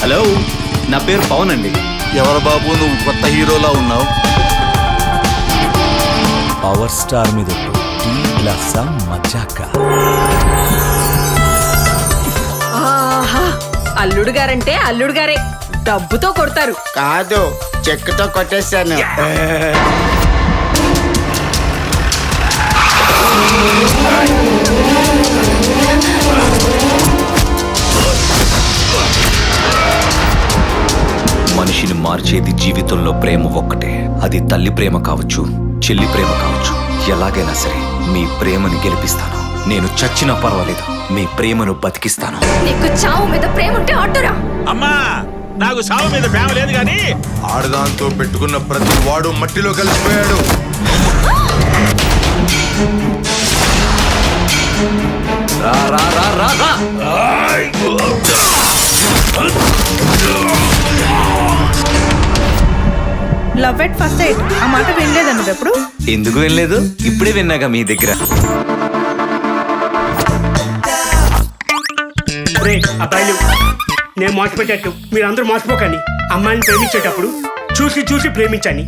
Hello, నా పేరు పవన్ అండి. ఎవరు బాబు నువ్వు కొత్త హీరోలా ఉన్నావు? పవర్ స్టార్ మీద టీ గ్లాసా మజాక. అల్లుడు గారంటే అల్లుడు గారే, డబ్బుతో కొడతారు. కాదు, చెక్కుతో కొట్టేశాను. మనిషిని మార్చేది జీవితంలో ప్రేమ ఒక్కటే. అది తల్లి ప్రేమ కావచ్చు, చెల్లి ప్రేమ కావచ్చు. ఎలాగైనా సరే మీ ప్రేమని గెలిపిస్తాను. నేను చచ్చినా పర్వాలేదు, మీ ప్రేమను బతికిస్తాను. నీకు చావు మీద ప్రేమ ఉంటే అడ్డురా. అమ్మా, నాకు సావు మీద ప్రేమ లేదు గాని ఆడదాంతో పెట్టుకున్న ప్రతి వాడు మట్టిలో కలిసిపోయాడు. రా రా రా రా రా. లవ్ ఎట్ ఫస్ట్ సైట్ ఆ మాట వినలేదన్నది ఎప్పుడు? ఎందుకు వినలేదు? ఇప్పుడే విన్నాగా మీ దగ్గర. అబ్బాయిలు, నేను మోసపెట్టేట్టు మీరందరూ మోసపోకండి. అమ్మాయిని ప్రేమించేటప్పుడు చూసి చూసి ప్రేమించండి.